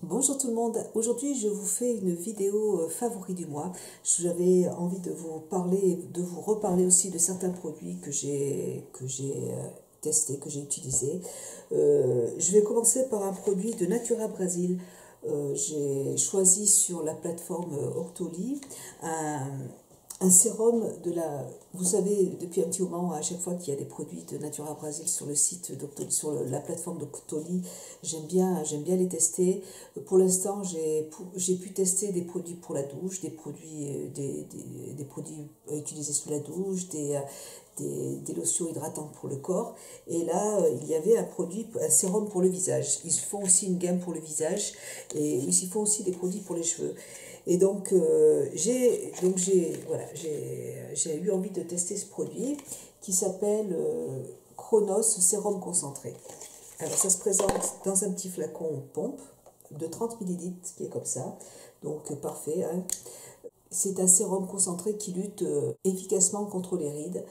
Bonjour tout le monde, aujourd'hui je vous fais une vidéo favori du mois. J'avais envie de vous parler, de vous reparler aussi de certains produits que j'ai testés, que j'ai utilisés. Je vais commencer par un produit de Natura Brasil. J'ai choisi sur la plateforme Octoly un sérum de la... Vous savez, depuis un petit moment, à chaque fois qu'il y a des produits de Natura Brasil sur le site d'Octoly, sur la plateforme d'Octoly, j'aime bien les tester. Pour l'instant, j'ai pu tester des produits pour la douche, des produits utilisés sous la douche, des lotions hydratantes pour le corps. Et là, il y avait un sérum pour le visage. Ils font aussi une gamme pour le visage et ils font aussi des produits pour les cheveux. Et donc, j'ai eu envie de tester ce produit qui s'appelle Chronos Sérum Concentré. Alors, ça se présente dans un petit flacon pompe de 30 millilitres qui est comme ça. Donc, parfait. Hein. C'est un sérum concentré qui lutte efficacement contre les rides.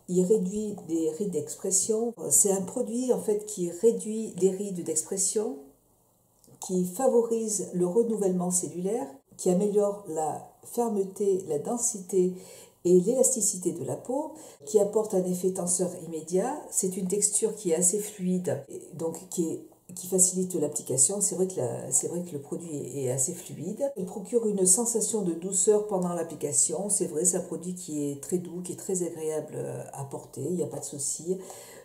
Il réduit des rides d'expression. C'est un produit en fait qui réduit les rides d'expression, qui favorise le renouvellement cellulaire, qui améliore la fermeté, la densité et l'élasticité de la peau, qui apporte un effet tenseur immédiat. C'est une texture qui est assez fluide, donc qui facilite l'application. C'est vrai que le produit est assez fluide. Il procure une sensation de douceur pendant l'application. C'est vrai, c'est un produit qui est très doux, qui est très agréable à porter, il n'y a pas de souci.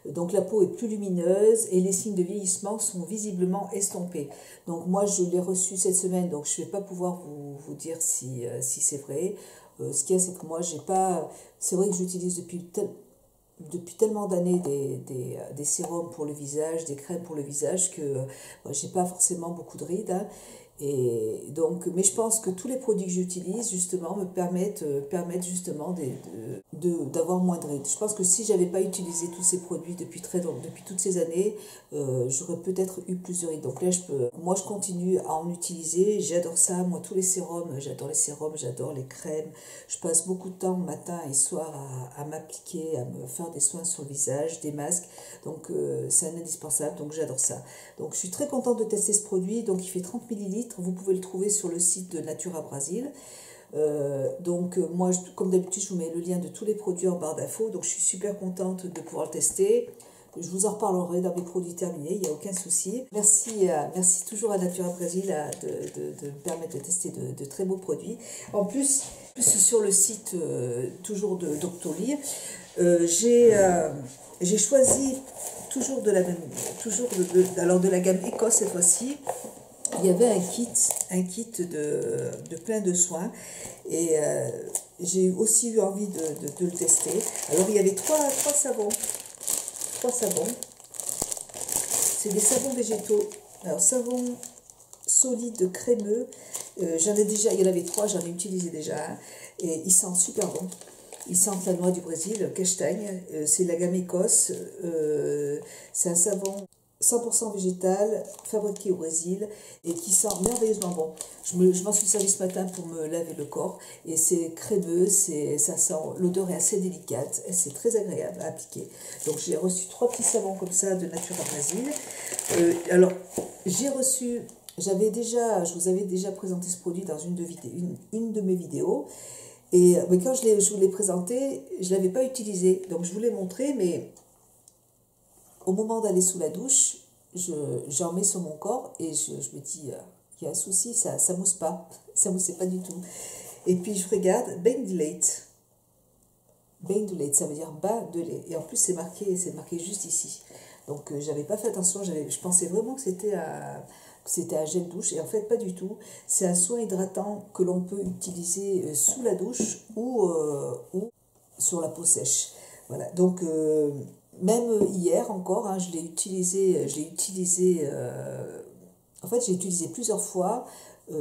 Donc la peau est plus lumineuse et les signes de vieillissement sont visiblement estompés. Donc moi je l'ai reçu cette semaine, donc je ne vais pas pouvoir vous dire si c'est vrai. Ce qu'il y a, c'est que moi j'ai pas... C'est vrai que j'utilise depuis tellement d'années des sérums pour le visage, des crèmes pour le visage que j'ai pas forcément beaucoup de rides. Hein. Et donc, mais je pense que tous les produits que j'utilise justement me permettent justement d'avoir moins de rides. Je pense que si j'avais pas utilisé tous ces produits depuis toutes ces années, j'aurais peut-être eu plus de rides. Donc là, moi je continue à en utiliser. J'adore ça. Moi, tous les sérums, j'adore les crèmes. Je passe beaucoup de temps matin et soir à m'appliquer, à me faire des soins sur le visage, des masques. Donc c'est un indispensable. Donc j'adore ça. Donc je suis très contente de tester ce produit. Donc il fait 30 millilitres. Vous pouvez le trouver sur le site de Natura Brasil. Moi, comme d'habitude, je vous mets le lien de tous les produits en barre d'infos. Donc je suis super contente de pouvoir le tester. Je vous en reparlerai dans mes produits terminés, il n'y a aucun souci. Merci toujours à Natura Brasil de me permettre de tester de très beaux produits. En plus sur le site toujours d'Octoly, j'ai choisi toujours de la même, alors de la gamme Écosse cette fois-ci. Il y avait un kit de plein de soins et j'ai aussi eu envie de le tester. Alors il y avait trois savons. C'est des savons végétaux. Alors savon solide crémeux. Il y en avait trois, j'en ai utilisé déjà un. Et ils sentent super bon. Ils sentent la noix du Brésil, castagne. C'est la gamme Écosse. C'est un savon 100% végétal, fabriqué au Brésil et qui sent merveilleusement bon. Je m'en suis servi ce matin pour me laver le corps et c'est crémeux, l'odeur est assez délicate, c'est très agréable à appliquer. Donc j'ai reçu 3 petits savons comme ça de Natura Brasil. Alors je vous avais déjà présenté ce produit dans une de mes vidéos. Mais quand je vous l'ai présenté, je ne l'avais pas utilisé. Donc je vous l'ai montré, mais au moment d'aller sous la douche, j'en mets sur mon corps et je me dis, il y a un souci, ça mousse pas. Ça moussait pas du tout. Et puis je regarde, bain de lait. Bain de lait, ça veut dire bas de lait. Et en plus, c'est marqué juste ici. Donc j'avais pas fait attention, je pensais vraiment que c'était un gel douche, et en fait pas du tout. C'est un soin hydratant que l'on peut utiliser sous la douche ou sur la peau sèche. Voilà, donc même hier encore, hein, je l'ai utilisé, en fait j'ai utilisé plusieurs fois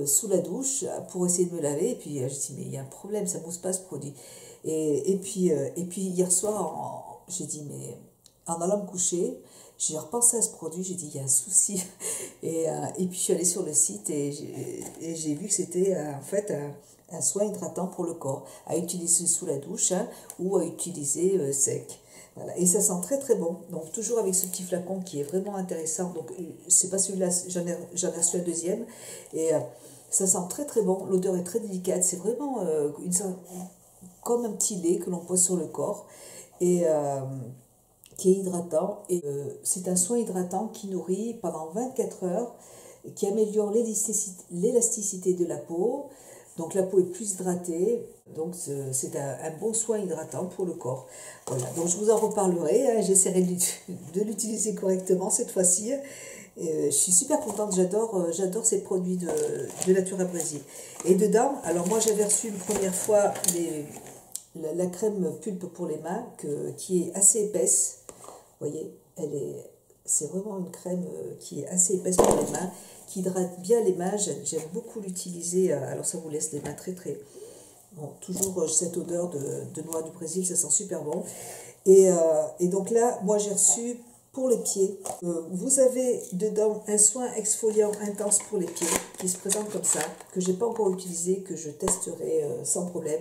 sous la douche pour essayer de me laver, et puis je me dit mais il y a un problème, ça ne mousse pas ce produit. Et puis hier soir, j'ai dit mais en allant me coucher, j'ai repensé à ce produit, j'ai dit il y a un souci. Et puis je suis allée sur le site et j'ai vu que c'était en fait un soin hydratant pour le corps, à utiliser sous la douche, hein, ou à utiliser sec. Voilà. Et ça sent très très bon. Donc toujours avec ce petit flacon qui est vraiment intéressant. Donc c'est pas celui-là, j'en ai reçu un deuxième. Et ça sent très très bon. L'odeur est très délicate. C'est vraiment comme un petit lait que l'on pose sur le corps. Et qui est hydratant. Et c'est un soin hydratant qui nourrit pendant 24 heures, qui améliore l'élasticité de la peau. Donc la peau est plus hydratée, donc c'est un bon soin hydratant pour le corps. Voilà, donc je vous en reparlerai, hein, j'essaierai de l'utiliser correctement cette fois-ci. Je suis super contente, j'adore ces produits de Natura Brésil. Et dedans, alors moi j'avais reçu une première fois la crème pulpe pour les mains qui est assez épaisse. Vous voyez, c'est vraiment une crème qui est assez épaisse pour les mains, qui hydrate bien les mains. J'aime beaucoup l'utiliser, alors ça vous laisse les mains très très... Bon, toujours cette odeur de noix du Brésil, ça sent super bon. Et donc là, moi j'ai reçu pour les pieds. Vous avez dedans un soin exfoliant intense pour les pieds qui se présente comme ça, que j'ai pas encore utilisé, que je testerai sans problème.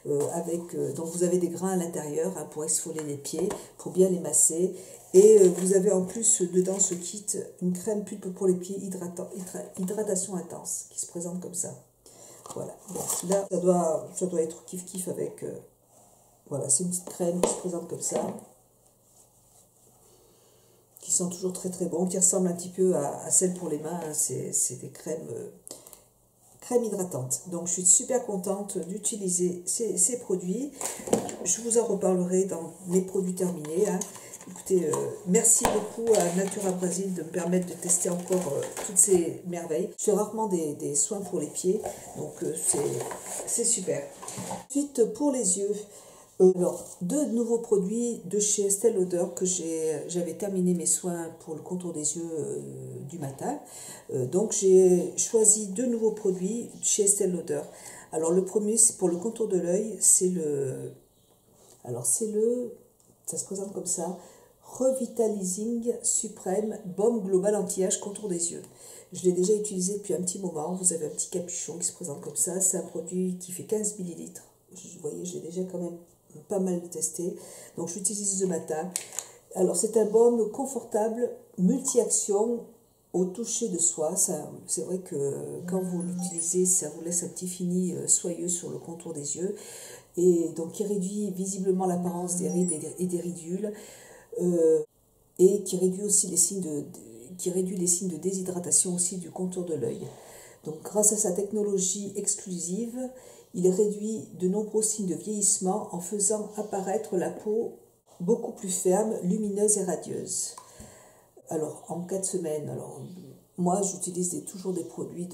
Donc vous avez des grains à l'intérieur hein, pour exfolier les pieds, pour bien les masser. Et vous avez en plus dedans ce kit une crème pulpe pour les pieds hydratation intense qui se présente comme ça. Voilà, donc là ça doit être kiff kiff avec. Voilà, c'est une petite crème qui se présente comme ça, qui sent toujours très très bon, qui ressemble un petit peu à celle pour les mains. Hein. C'est des crèmes hydratantes. Donc je suis super contente d'utiliser ces produits. Je vous en reparlerai dans mes produits terminés. Hein. Écoutez, merci beaucoup à Natura Brésil de me permettre de tester encore toutes ces merveilles. Je fais rarement des soins pour les pieds, donc c'est super. Ensuite, pour les yeux, alors, deux nouveaux produits de chez Estée Lauder que j'avais terminé mes soins pour le contour des yeux du matin. Donc j'ai choisi deux nouveaux produits chez Estée Lauder. Alors le premier, c'est pour le contour de l'œil, ça se présente comme ça, Revitalizing Supreme Baume Global Anti-Âge Contour des yeux. Je l'ai déjà utilisé depuis un petit moment. Vous avez un petit capuchon qui se présente comme ça. C'est un produit qui fait 15 ml. Vous voyez, j'ai déjà quand même pas mal testé. Donc je l'utilise ce matin. Alors c'est un baume confortable, multi-action, au toucher de soie. C'est vrai que quand vous l'utilisez, ça vous laisse un petit fini soyeux sur le contour des yeux. Et donc qui réduit visiblement l'apparence des rides et des ridules. Et qui réduit aussi les signes de déshydratation aussi du contour de l'œil. Donc grâce à sa technologie exclusive, il réduit de nombreux signes de vieillissement en faisant apparaître la peau beaucoup plus ferme, lumineuse et radieuse. Alors en 4 semaines, alors moi j'utilise toujours des produits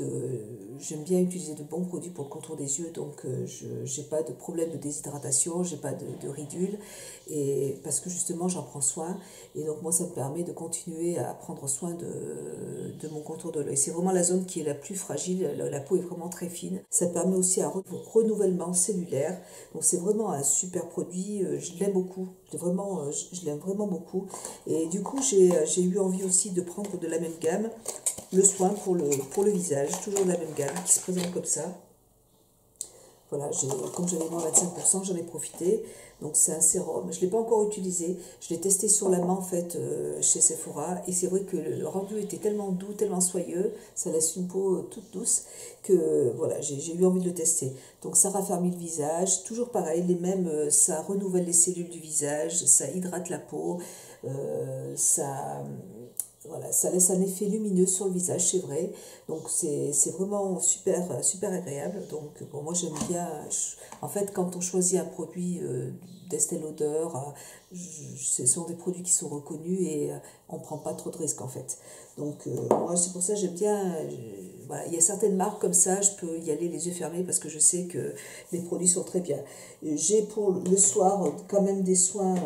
j'aime bien utiliser de bons produits pour le contour des yeux, donc je n'ai pas de problème de déshydratation, j'ai pas de ridules, et parce que justement j'en prends soin, et donc moi ça me permet de continuer à prendre soin de mon contour de l'œil. C'est vraiment la zone qui est la plus fragile, la peau est vraiment très fine. Ça permet aussi un renouvellement cellulaire, donc c'est vraiment un super produit, je l'aime beaucoup, je l'aime vraiment beaucoup, et du coup j'ai eu envie aussi de prendre de la même gamme le soin pour le visage, toujours de la même gamme, qui se présente comme ça. Voilà, comme j'avais moins 25%, j'en ai profité. Donc c'est un sérum, je ne l'ai pas encore utilisé, je l'ai testé sur la main en fait chez Sephora, et c'est vrai que le rendu était tellement doux, tellement soyeux, ça laisse une peau toute douce, que voilà, j'ai eu envie de le tester. Donc ça raffermit le visage, toujours pareil, ça renouvelle les cellules du visage, ça hydrate la peau, voilà, ça laisse un effet lumineux sur le visage, c'est vrai. Donc c'est vraiment super, super agréable. Donc bon, moi j'aime bien. En fait, quand on choisit un produit d'Estée Lauder, ce sont des produits qui sont reconnus et on ne prend pas trop de risques en fait. Donc moi c'est pour ça que j'aime bien. Voilà, il y a certaines marques comme ça, je peux y aller les yeux fermés parce que je sais que les produits sont très bien. J'ai pour le soir quand même des soins.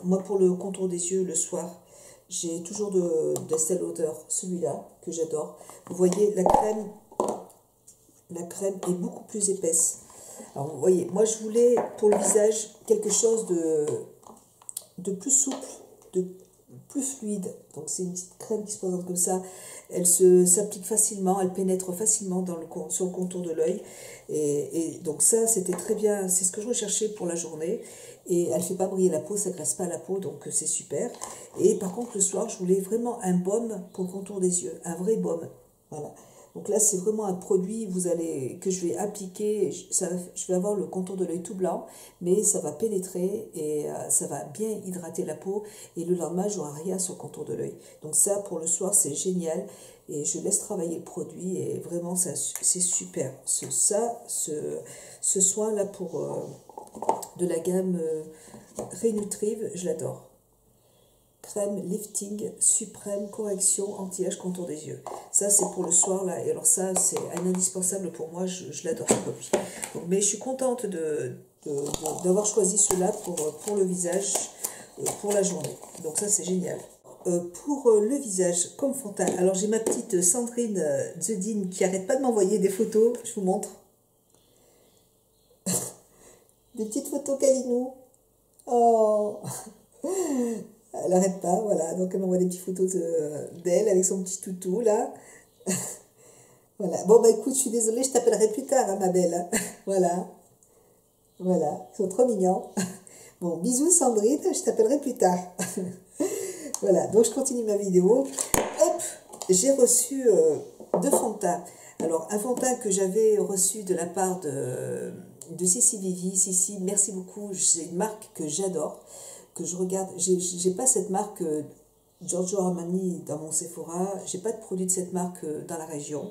Moi pour le contour des yeux, le soir, j'ai toujours d'Estée Lauder, celui-là, que j'adore. Vous voyez, la crème est beaucoup plus épaisse. Alors, vous voyez, moi, je voulais, pour le visage, quelque chose de plus souple, de plus fluide. Donc, c'est une petite crème qui se présente comme ça. Elle s'applique facilement, elle pénètre facilement sur le contour de l'œil. Et donc, ça, c'était très bien. C'est ce que je recherchais pour la journée. et elle ne fait pas briller la peau, ça ne graisse pas la peau, donc c'est super. Et par contre, le soir, je voulais vraiment un baume pour le contour des yeux, un vrai baume. Voilà. Donc là, c'est vraiment un produit que je vais appliquer. Je vais avoir le contour de l'œil tout blanc, mais ça va pénétrer et ça va bien hydrater la peau. Et le lendemain, je n'aurai rien sur le contour de l'œil. Donc ça, pour le soir, c'est génial. Et je laisse travailler le produit et vraiment, c'est super. Ce soin-là de la gamme Renutrive, je l'adore. Crème lifting suprême correction anti-âge contour des yeux. Ça, c'est pour le soir, là. Et alors ça, c'est un indispensable pour moi. Je l'adore, ce produit. Donc, mais je suis contente d'avoir choisi cela pour le visage, pour la journée. Donc ça, c'est génial. Pour le visage, comme fond de teint. Alors, j'ai ma petite Sandrine Zedine qui arrête pas de m'envoyer des photos. Je vous montre. Des petites photos Kalinou. Oh. Elle n'arrête pas, voilà. Donc, elle m'envoie des petites photos d'elle avec son petit toutou, là. Voilà. Bon, bah écoute, je suis désolée, je t'appellerai plus tard, hein, ma belle. Voilà. Voilà. Ils sont trop mignons. Bon, bisous, Sandrine, je t'appellerai plus tard. Voilà. Donc, je continue ma vidéo. Hop, j'ai reçu 2 fonds de teint. Alors, un fond de teint que j'avais reçu de la part de Sissi Vivi. Sissi, merci beaucoup. C'est une marque que j'adore, que je regarde. J'ai pas cette marque Giorgio Armani dans mon Sephora. J'ai pas de produits de cette marque dans la région.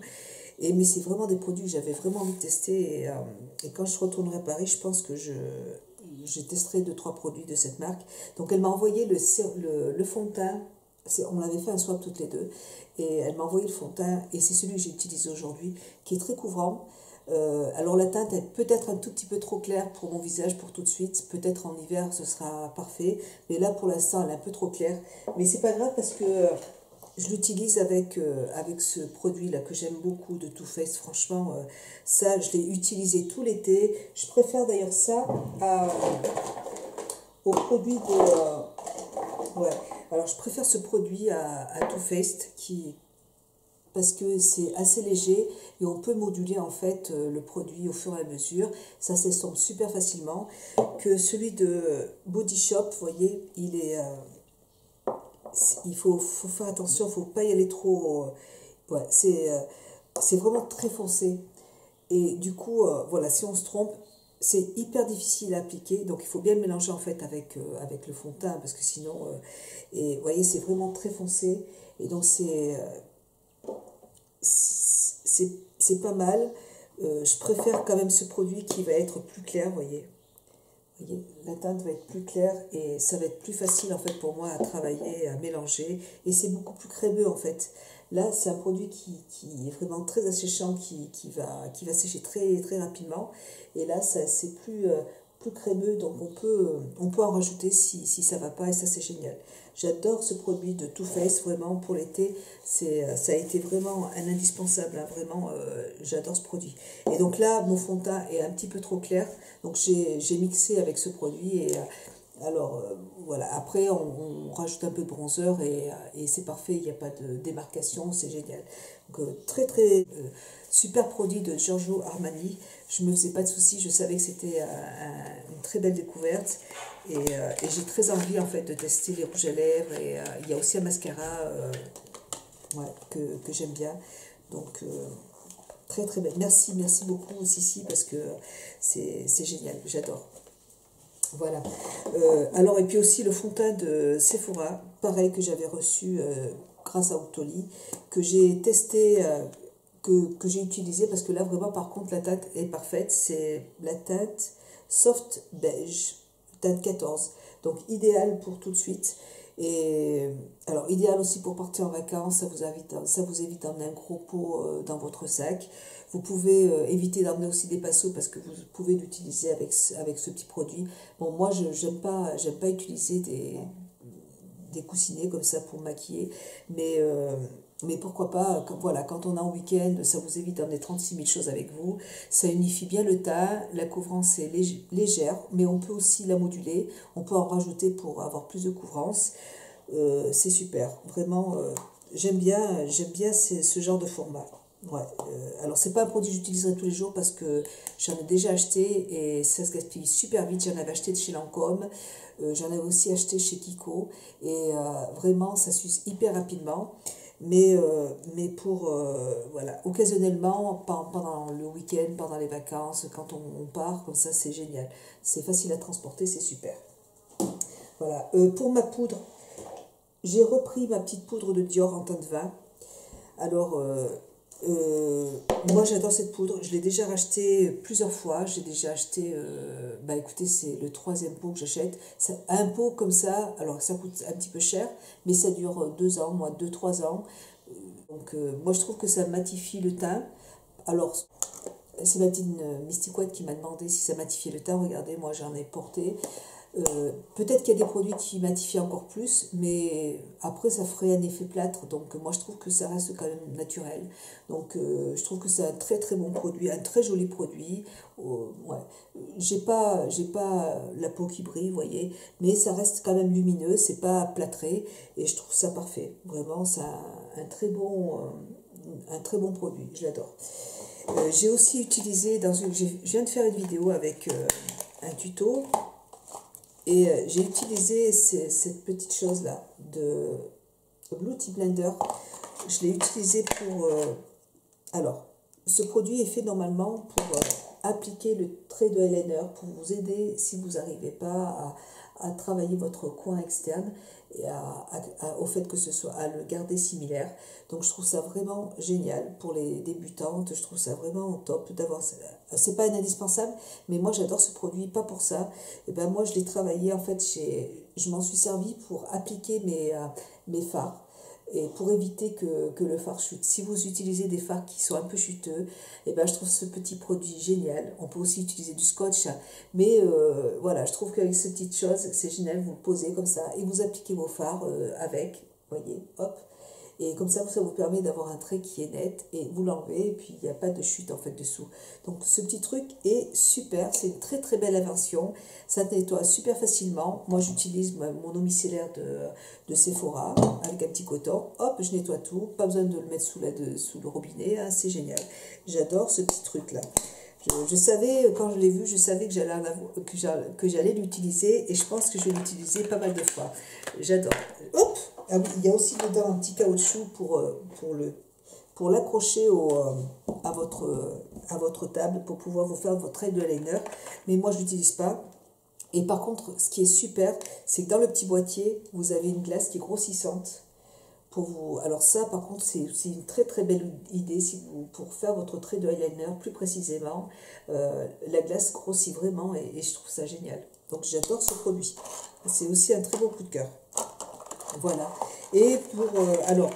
Mais c'est vraiment des produits que j'avais vraiment envie de tester. Et quand je retournerai à Paris, je pense que je testerai 2-3 produits de cette marque. Donc, elle m'a envoyé le fond de teint. On l'avait fait un swap toutes les deux. Et elle m'a envoyé le fond de teint. Et c'est celui que j'ai utilisé aujourd'hui, qui est très couvrant. Alors la teinte est peut-être un tout petit peu trop claire pour mon visage pour tout de suite. Peut-être en hiver ce sera parfait. Mais là pour l'instant elle est un peu trop claire. Mais c'est pas grave parce que je l'utilise avec ce produit là que j'aime beaucoup de Too Faced. Franchement ça je l'ai utilisé tout l'été. Je préfère d'ailleurs ça au produit de... ouais. Alors je préfère ce produit à Too Faced parce que c'est assez léger et on peut moduler en fait le produit au fur et à mesure. Ça s'estompe super facilement. Que celui de Body Shop, vous voyez, il faut faire attention, il ne faut pas y aller trop... ouais, c'est vraiment très foncé. Et du coup, voilà, si on se trompe, c'est hyper difficile à appliquer. Donc il faut bien le mélanger en fait avec le fond de teint parce que sinon... et vous voyez, c'est vraiment très foncé. Et donc c'est pas mal. Je préfère quand même ce produit qui va être plus clair, vous voyez. La teinte va être plus claire et ça va être plus facile en fait pour moi à travailler, à mélanger. Et c'est beaucoup plus crémeux en fait. Là, c'est un produit qui est vraiment très asséchant, qui va sécher très, très rapidement. Et là, c'est plus crémeux, donc on peut en rajouter si ça ne va pas et ça c'est génial. J'adore ce produit de Too Faced, vraiment pour l'été, ça a été vraiment un indispensable, hein, vraiment j'adore ce produit. Et donc là, mon fond de teint est un petit peu trop clair, donc j'ai mixé avec ce produit et alors voilà, après on rajoute un peu de bronzer et c'est parfait, il n'y a pas de démarcation, c'est génial. Donc très très super produit de Giorgio Armani, je ne me faisais pas de soucis, je savais que c'était une très belle découverte et j'ai très envie en fait de tester les rouges à lèvres et il y a aussi un mascara ouais, que j'aime bien, donc très très belle. Merci beaucoup Sissi parce que c'est génial, j'adore. Voilà. Alors, et puis aussi le fond de teint de Sephora, pareil, que j'avais reçu grâce à Octoly, que j'ai testé, que j'ai utilisé, parce que là, vraiment, par contre, la teinte est parfaite. C'est la teinte Soft Beige, teinte 14. Donc, idéal pour tout de suite. Et alors, idéal aussi pour partir en vacances, ça vous évite d'emmener un gros pot dans votre sac. Vous pouvez éviter d'emmener aussi des pinceaux parce que vous pouvez l'utiliser avec ce petit produit. Bon, moi, j'aime pas utiliser des coussinets comme ça pour maquiller, mais pourquoi pas, voilà, quand on est en week-end, ça vous évite d'emmener 36 000 choses avec vous. Ça unifie bien le teint, la couvrance est légère, mais on peut aussi la moduler. On peut en rajouter pour avoir plus de couvrance. C'est super, vraiment, j'aime bien ce genre de format. Ouais, alors c'est pas un produit que j'utiliserai tous les jours parce que j'en ai déjà acheté et ça se gaspille super vite. J'en avais acheté de chez Lancôme, j'en avais aussi acheté chez Kiko et vraiment ça s'use hyper rapidement. Mais pour, voilà, occasionnellement, pendant le week-end, pendant les vacances, quand on part, comme ça c'est génial. C'est facile à transporter, c'est super. Voilà, pour ma poudre, j'ai repris ma petite poudre de Dior en teint de vin. Alors, euh, moi j'adore cette poudre, je l'ai déjà rachetée plusieurs fois, j'ai déjà acheté, bah écoutez c'est le troisième pot que j'achète, un pot comme ça, alors ça coûte un petit peu cher, mais ça dure 2 ans, moi 2-3 ans, donc moi je trouve que ça matifie le teint, alors c'est ma petite Mysticouette qui m'a demandé si ça matifiait le teint, regardez moi j'en ai porté, peut-être qu'il y a des produits qui matifient encore plus, mais après ça ferait un effet plâtre, donc moi je trouve que ça reste quand même naturel. Donc je trouve que c'est un très très bon produit, un très joli produit. Ouais. J'ai pas la peau qui brille, vous voyez, mais ça reste quand même lumineux, c'est pas plâtré, et je trouve ça parfait. Vraiment, c'est un très bon produit, je l'adore. J'ai aussi utilisé, je viens de faire une vidéo avec un tuto. Et j'ai utilisé cette petite chose-là de Beauty Blender. Je l'ai utilisé pour... alors, ce produit est fait normalement pour appliquer le trait de eyeliner, pour vous aider si vous n'arrivez pas à travailler votre coin externe et au fait que ce soit à le garder similaire. Donc je trouve ça vraiment génial pour les débutantes, je trouve ça vraiment top d'avoir ça. C'est pas un indispensable, mais moi j'adore ce produit, pas pour ça. Et ben moi je l'ai travaillé, en fait je m'en suis servi pour appliquer mes fards et pour éviter que le fard chute. Si vous utilisez des fards qui sont un peu chuteux, et ben je trouve ce petit produit génial. On peut aussi utiliser du scotch, mais voilà, je trouve qu'avec ces petites choses, c'est génial. Vous le posez comme ça et vous appliquez vos fards avec, voyez, hop. Et comme ça vous permet d'avoir un trait qui est net et vous l'enlevez et puis il n'y a pas de chute en fait dessous. Donc ce petit truc est super, c'est une très très belle invention, ça nettoie super facilement. Moi j'utilise mon eau micellaire de Sephora avec un petit coton, hop je nettoie tout, pas besoin de le mettre sous le robinet, hein, c'est génial. J'adore ce petit truc là. Je savais, quand je l'ai vu, je savais que j'allais l'utiliser et je pense que je vais l'utiliser pas mal de fois. J'adore. Hop! Ah oui, il y a aussi dedans un petit caoutchouc pour l'accrocher à votre table pour pouvoir vous faire votre trait de liner. Mais moi, je ne l'utilise pas. Et par contre, ce qui est super, c'est que dans le petit boîtier, vous avez une glace qui est grossissante. Alors ça, par contre, c'est aussi une très très belle idée pour faire votre trait de eyeliner plus précisément. La glace grossit vraiment et je trouve ça génial. Donc j'adore ce produit. C'est aussi un très beau coup de cœur. Voilà. Et alors,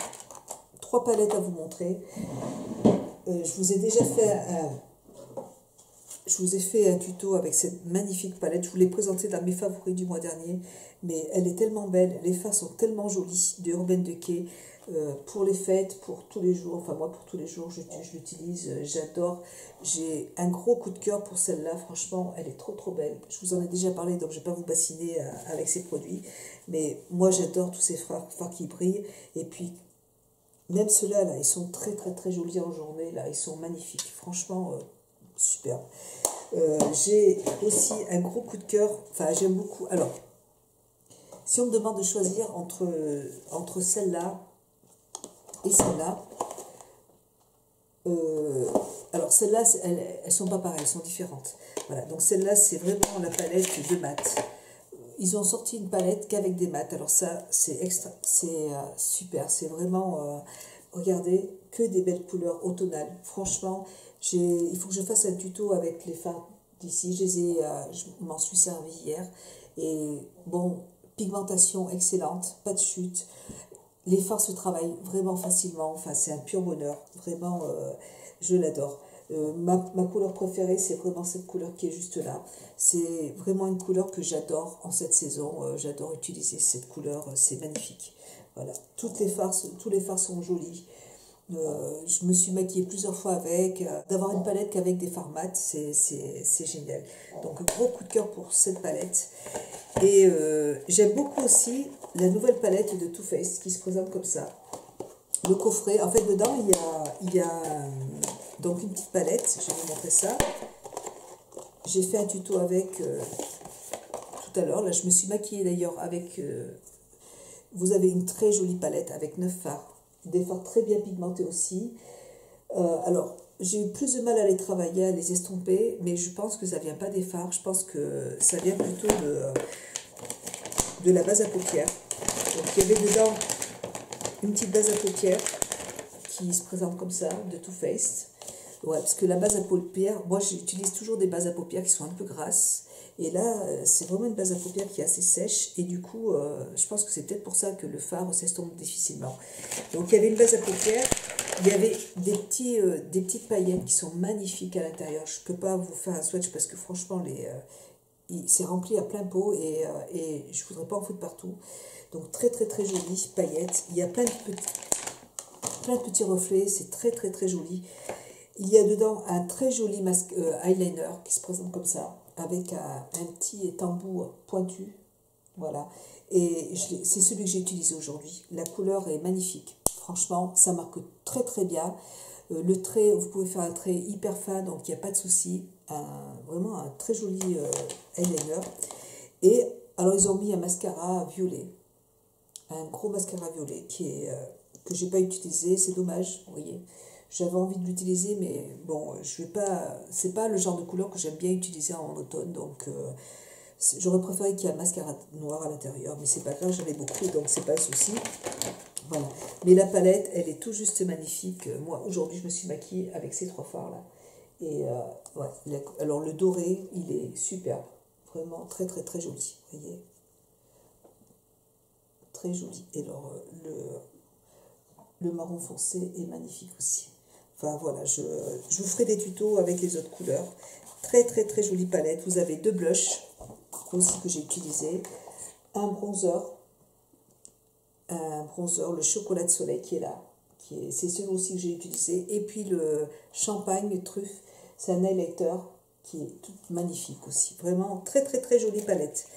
3 palettes à vous montrer. Je vous ai fait un tuto avec cette magnifique palette. Je vous l'ai présentée dans mes favoris du mois dernier. Mais elle est tellement belle. Les fards sont tellement jolis de Urban Decay. Pour les fêtes, pour tous les jours. Enfin, moi, pour tous les jours, je l'utilise. J'adore. J'ai un gros coup de cœur pour celle-là. Franchement, elle est trop, trop belle. Je vous en ai déjà parlé, donc je ne vais pas vous bassiner avec ces produits. Mais moi, j'adore tous ces fards qui brillent. Et puis, même ceux-là, là, ils sont très, très, très jolis en journée. Là, ils sont magnifiques. Franchement, superbe. J'ai aussi un gros coup de cœur. Enfin, j'aime beaucoup. Alors, si on me demande de choisir entre celle-là et celle-là, alors celles-là, elles sont pas pareilles, elles sont différentes. Voilà, donc celle-là, c'est vraiment la palette de mat. Ils ont sorti une palette qu'avec des mats. Alors ça, c'est super. C'est vraiment, regardez, que des belles couleurs automnales. Franchement, il faut que je fasse un tuto avec les fards d'ici. Je m'en suis servi hier. Et bon, pigmentation excellente, pas de chute. Les fards se travaillent vraiment facilement. Enfin, c'est un pur bonheur. Vraiment, je l'adore. Ma couleur préférée, c'est vraiment cette couleur qui est juste là. C'est vraiment une couleur que j'adore en cette saison. J'adore utiliser cette couleur, c'est magnifique. Voilà, tous les fards sont jolis. Je me suis maquillée plusieurs fois avec. D'avoir une palette qu'avec des fards mat, c'est génial. Donc, gros coup de cœur pour cette palette. Et j'aime beaucoup aussi la nouvelle palette de Too Faced qui se présente comme ça. le coffret. En fait, dedans, il y a donc une petite palette. Je vais vous montrer ça. J'ai fait un tuto avec tout à l'heure. Là, je me suis maquillée d'ailleurs avec... vous avez une très jolie palette avec 9 fards. Des fards très bien pigmentés aussi. Alors, j'ai eu plus de mal à les travailler, à les estomper, mais je pense que ça vient pas des fards. Je pense que ça vient plutôt de la base à paupières. Donc, il y avait dedans une petite base à paupières qui se présente comme ça, de Too Faced. Ouais, parce que la base à paupières, moi j'utilise toujours des bases à paupières qui sont un peu grasses. Et là, c'est vraiment une base à paupières qui est assez sèche. Et du coup, je pense que c'est peut-être pour ça que le fard s'estompe difficilement. Donc il y avait une base à paupières. Il y avait des petites paillettes qui sont magnifiques à l'intérieur. Je ne peux pas vous faire un swatch parce que franchement, c'est rempli à plein pot et je ne voudrais pas en foutre partout. Donc très très très joli, paillettes. Il y a plein de petits reflets, c'est très très très joli. Il y a dedans un très joli eyeliner qui se présente comme ça, avec un petit embout pointu. Voilà. Et c'est celui que j'ai utilisé aujourd'hui. La couleur est magnifique. Franchement, ça marque très très bien. Le trait, vous pouvez faire un trait hyper fin, donc il n'y a pas de souci. Vraiment un très joli eyeliner. Et alors, ils ont mis un mascara violet. Un gros mascara violet que j'ai pas utilisé. C'est dommage, vous voyez. J'avais envie de l'utiliser, mais bon, je vais pas. C'est pas le genre de couleur que j'aime bien utiliser en automne, donc j'aurais préféré qu'il y ait un mascara noir à l'intérieur, mais c'est pas grave, j'en ai beaucoup, donc c'est pas un souci. Voilà. Mais la palette, elle est tout juste magnifique. Moi, aujourd'hui, je me suis maquillée avec ces 3 fards là. Et ouais. Alors le doré, il est superbe, vraiment très très très joli. Vous voyez, très joli. Et alors le marron foncé est magnifique aussi. Enfin voilà, je vous ferai des tutos avec les autres couleurs. Très très très jolie palette. Vous avez 2 blushs aussi que j'ai utilisé. Un bronzer, le chocolat de soleil qui est là. C'est celui aussi que j'ai utilisé. Et puis le champagne truffe, c'est un highlighter qui est tout magnifique aussi. Vraiment très très très jolie palette.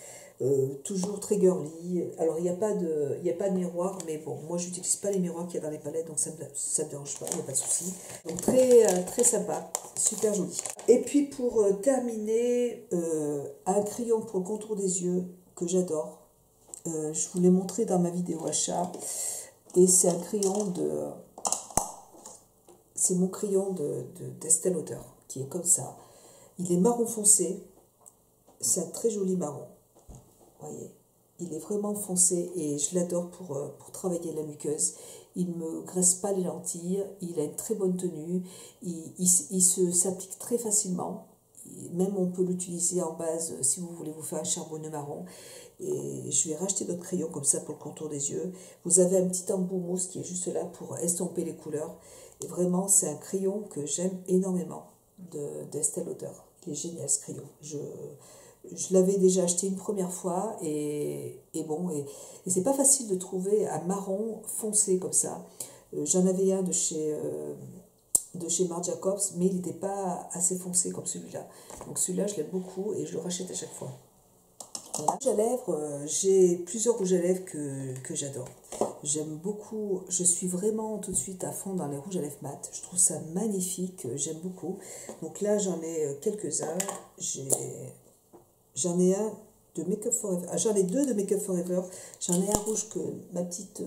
Toujours très girly. Alors il n'y a pas de miroir, mais bon, moi je n'utilise pas les miroirs qu'il y a dans les palettes, donc ça me dérange pas, il n'y a pas de souci. Donc très très sympa, super joli. Et puis pour terminer, un crayon pour le contour des yeux que j'adore. Je vous l'ai montré dans ma vidéo achat, et c'est un crayon c'est mon crayon d'Estée Lauder qui est comme ça. Il est marron foncé, c'est un très joli marron. Voyez, il est vraiment foncé et je l'adore pour travailler la muqueuse. Il ne me graisse pas les lentilles, il a une très bonne tenue, il s'applique très facilement. Même on peut l'utiliser en base si vous voulez vous faire un charbonneux marron. Et je vais racheter d'autres crayons comme ça pour le contour des yeux. Vous avez un petit embout mousse qui est juste là pour estomper les couleurs. Et vraiment, c'est un crayon que j'aime énormément d'Estée Lauder. Il est génial ce crayon. Je l'avais déjà acheté une première fois et c'est pas facile de trouver un marron foncé comme ça. J'en avais un de chez Marc Jacobs, mais il n'était pas assez foncé comme celui-là. Donc celui-là, je l'aime beaucoup et je le rachète à chaque fois. Voilà. Rouge à lèvres, j'ai plusieurs rouges à lèvres que j'adore. J'aime beaucoup, je suis vraiment tout de suite à fond dans les rouges à lèvres mat. Je trouve ça magnifique, j'aime beaucoup. Donc là, j'en ai quelques-uns. J'en ai un de Make Up For Ever. Ah, j'en ai 2 de Make Up For Ever. J'en ai un rouge que ma petite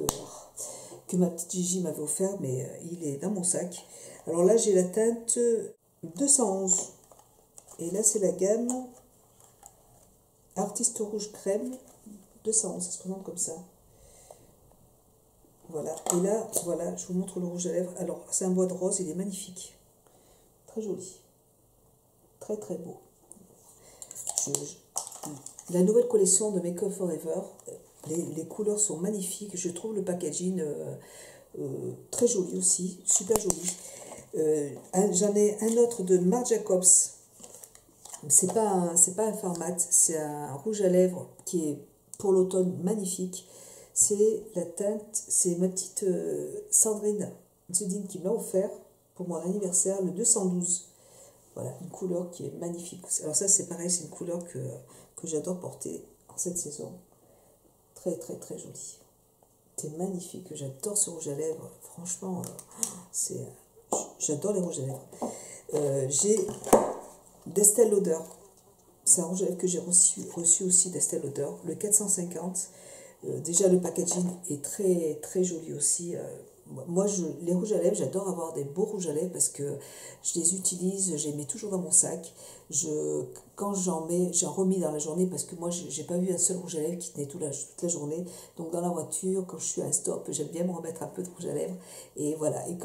Gigi m'avait offert, mais il est dans mon sac. Alors là, j'ai la teinte 211. Et là, c'est la gamme Artiste Rouge Crème 211. Ça se présente comme ça. Voilà. Et là, voilà, je vous montre le rouge à lèvres. Alors, c'est un bois de rose, il est magnifique. Très joli. Très, très beau. La nouvelle collection de Make Up For Ever, les couleurs sont magnifiques. Je trouve le packaging très joli aussi, super joli. J'en ai un autre de Marc Jacobs. C'est pas un format, c'est un rouge à lèvres qui est pour l'automne magnifique. C'est la teinte, c'est ma petite Sandrine Zudine qui m'a offert pour mon anniversaire, le 212. Voilà, une couleur qui est magnifique. Alors ça, c'est pareil, c'est une couleur que j'adore porter en cette saison. Très, très, très jolie. C'est magnifique, j'adore ce rouge à lèvres. Franchement, j'adore les rouges à lèvres. J'ai d'Estée Lauder. C'est un rouge à lèvres que j'ai reçu aussi d'Estée Lauder, le 450. Déjà, le packaging est très, très joli aussi. Moi, les rouges à lèvres, j'adore avoir des beaux rouges à lèvres parce que je les utilise, je les mets toujours dans mon sac. Quand j'en mets, j'en remis dans la journée parce que moi, j'ai pas vu un seul rouge à lèvres qui tenait toute la journée. Donc, dans la voiture, quand je suis à un stop, j'aime bien me remettre un peu de rouge à lèvres. Et voilà. Et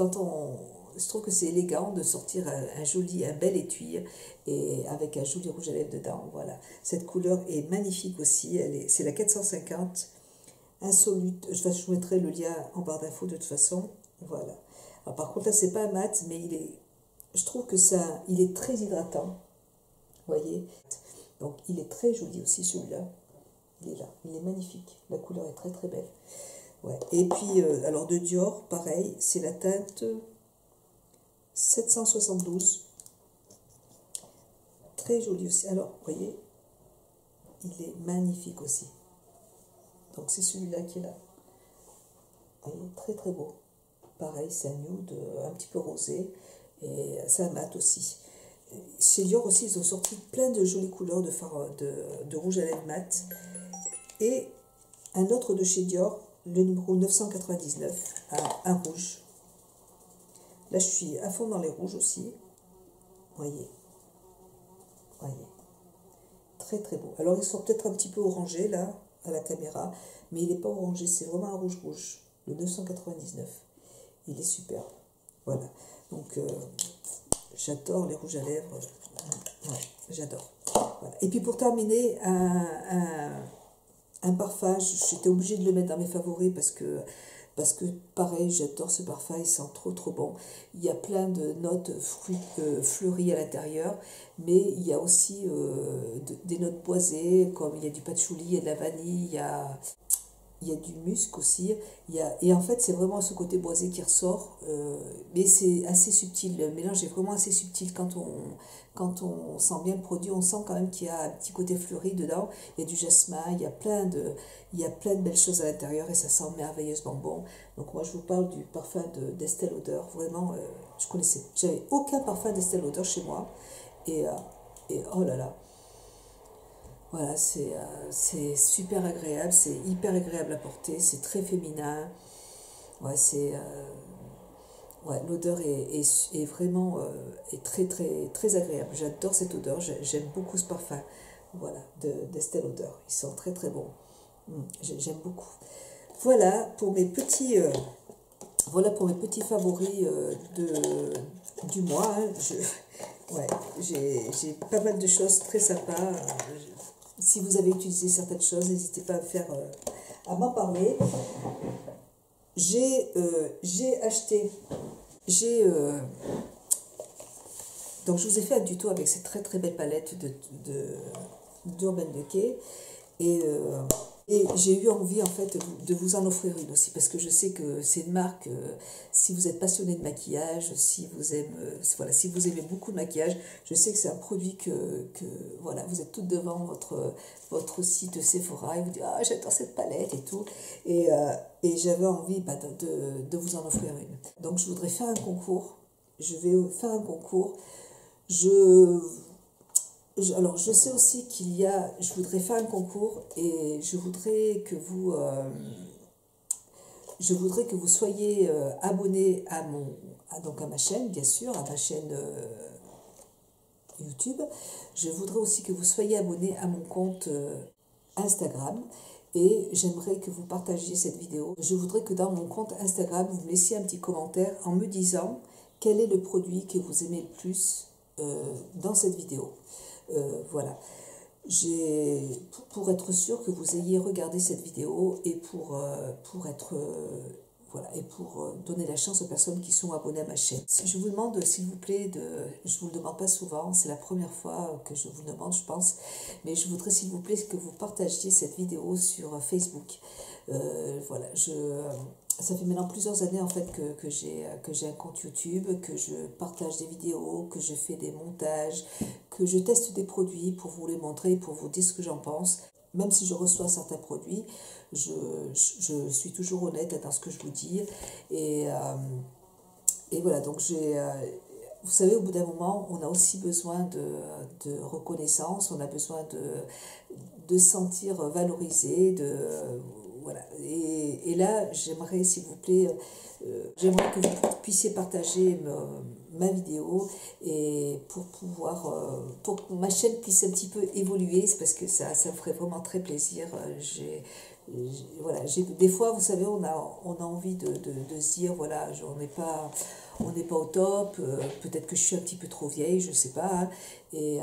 je trouve que c'est élégant de sortir un bel étui et avec un joli rouge à lèvres dedans. Voilà. Cette couleur est magnifique aussi. C'est la 450. Insolute. Je vous mettrai le lien en barre d'infos de toute façon. Voilà. Alors, par contre, là, c'est pas un mat, mais je trouve que il est très hydratant. Vous voyez? Donc, il est très joli aussi, celui-là. Il est là. Il est magnifique. La couleur est très, très belle. Ouais. Et puis, alors, de Dior, pareil, c'est la teinte 772. Très joli aussi. Alors, vous voyez, il est magnifique aussi. Donc, c'est celui-là qui est là. Vous voyez, très, très beau. Pareil, c'est un nude un petit peu rosé. Et c'est un mat aussi. Chez Dior aussi, ils ont sorti plein de jolies couleurs de rouge à lèvres mat. Et un autre de chez Dior, le numéro 999, un rouge. Là, je suis à fond dans les rouges aussi. Voyez. Voyez. Très, très beau. Alors, ils sont peut-être un petit peu orangés, là, à la caméra. Mais il n'est pas orangé, c'est vraiment un rouge. Le 999. Il est superbe. Voilà. Donc, j'adore les rouges à lèvres. Ouais, j'adore. Voilà. Et puis, pour terminer, un parfum, j'étais obligée de le mettre dans mes favoris parce que pareil, j'adore ce parfum, il sent trop trop bon. Il y a plein de notes fleuries à l'intérieur, mais il y a aussi des notes boisées, comme il y a du patchouli, il y a de la vanille, il y a du musc aussi. Et en fait, c'est vraiment ce côté boisé qui ressort, mais c'est assez subtil. Le mélange est vraiment assez subtil quand on sent bien le produit. On sent quand même qu'il y a un petit côté fleuri dedans. Il y a du jasmin, il y a plein de belles choses à l'intérieur et ça sent merveilleusement bon. Donc moi, je vous parle du parfum d'Estée Lauder. Vraiment, j'avais aucun parfum d'Estée Lauder chez moi. Et oh là là. Voilà, c'est super agréable, c'est hyper agréable à porter, c'est très féminin. Ouais, l'odeur est vraiment est très, très, très agréable. J'adore cette odeur, j'aime beaucoup ce parfum. Voilà, d'Estée Lauder. Ils sont très, très bons. J'aime beaucoup. Voilà pour mes petits, favoris du mois. Ouais, j'ai pas mal de choses très sympas. Si vous avez utilisé certaines choses, n'hésitez pas à m'en parler. Donc je vous ai fait un tuto avec cette très très belle palette d'Urban Decay et j'ai eu envie en fait de vous en offrir une aussi parce que je sais que c'est une marque, si vous êtes passionné de maquillage, si vous aimez beaucoup de maquillage, je sais que c'est un produit que voilà, vous êtes toutes devant votre site Sephora et vous dites ah j'adore cette palette et tout et j'avais envie de vous en offrir une. Donc je voudrais faire un concours, je vais faire un concours. Alors, je sais aussi je voudrais faire un concours et je voudrais que vous soyez abonnés à ma chaîne, bien sûr, à ma chaîne YouTube. Je voudrais aussi que vous soyez abonnés à mon compte Instagram et j'aimerais que vous partagiez cette vidéo. Je voudrais que dans mon compte Instagram, vous me laissiez un petit commentaire en me disant quel est le produit que vous aimez le plus dans cette vidéo. Voilà, pour être sûr que vous ayez regardé cette vidéo et pour donner la chance aux personnes qui sont abonnées à ma chaîne. Je vous demande s'il vous plaît, je ne vous le demande pas souvent, c'est la première fois que je vous le demande je pense, mais je voudrais s'il vous plaît que vous partagiez cette vidéo sur Facebook. Voilà, ça fait maintenant plusieurs années en fait que j'ai un compte YouTube, que je partage des vidéos, que je fais des montages, que je teste des produits pour vous les montrer, pour vous dire ce que j'en pense. même si je reçois certains produits, je suis toujours honnête dans ce que je vous dis. Et voilà, donc vous savez, au bout d'un moment, on a aussi besoin de reconnaissance, on a besoin de se sentir valorisé, voilà. Et là, j'aimerais, s'il vous plaît, j'aimerais que vous puissiez partager ma vidéo et pour que ma chaîne puisse un petit peu évoluer, c'est parce que ça me ferait vraiment très plaisir. Voilà, des fois, vous savez, on a envie de se dire, voilà, on n'est pas au top, peut-être que je suis un petit peu trop vieille, je ne sais pas, hein, et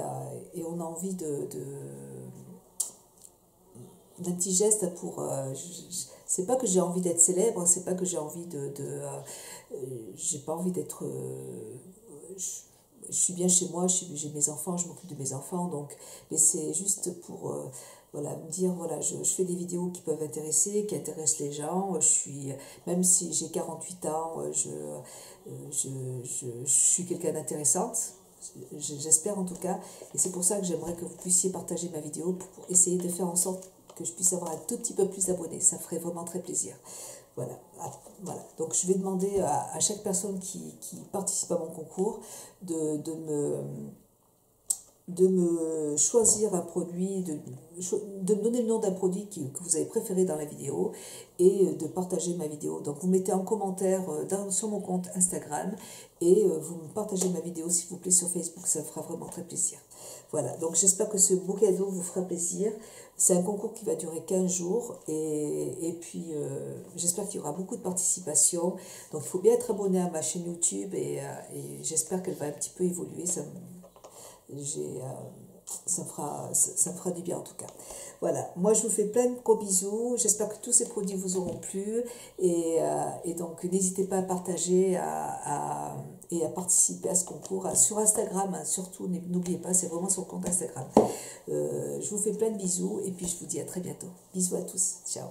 on a envie d'un petit geste pour... c'est pas que j'ai envie d'être célèbre, c'est pas que j'ai envie j'ai pas envie d'être... je suis bien chez moi, j'ai mes enfants, je m'occupe de mes enfants, donc, mais c'est juste pour... voilà, me dire, voilà, je fais des vidéos qui peuvent intéresser, qui intéressent les gens, même si j'ai 48 ans, je suis quelqu'un d'intéressante, j'espère en tout cas, et c'est pour ça que j'aimerais que vous puissiez partager ma vidéo pour essayer de faire en sorte que je puisse avoir un tout petit peu plus d'abonnés, ça ferait vraiment très plaisir. Voilà. Voilà. Donc je vais demander à chaque personne qui participe à mon concours de me choisir un produit, de me donner le nom d'un produit que vous avez préféré dans la vidéo et de partager ma vidéo. Donc vous mettez en commentaire sur mon compte Instagram et vous me partagez ma vidéo s'il vous plaît sur Facebook, ça me fera vraiment très plaisir. Voilà, donc j'espère que ce beau cadeau vous fera plaisir. C'est un concours qui va durer 15 jours et puis j'espère qu'il y aura beaucoup de participation. Donc il faut bien être abonné à ma chaîne YouTube et j'espère qu'elle va un petit peu évoluer. Ça me fera du bien en tout cas. Voilà, moi je vous fais plein de gros bisous, j'espère que tous ces produits vous auront plu et donc n'hésitez pas à partager et à participer à ce concours sur Instagram, hein, surtout n'oubliez pas, c'est vraiment sur le compte Instagram. Je vous fais plein de bisous et puis je vous dis à très bientôt. Bisous à tous, ciao.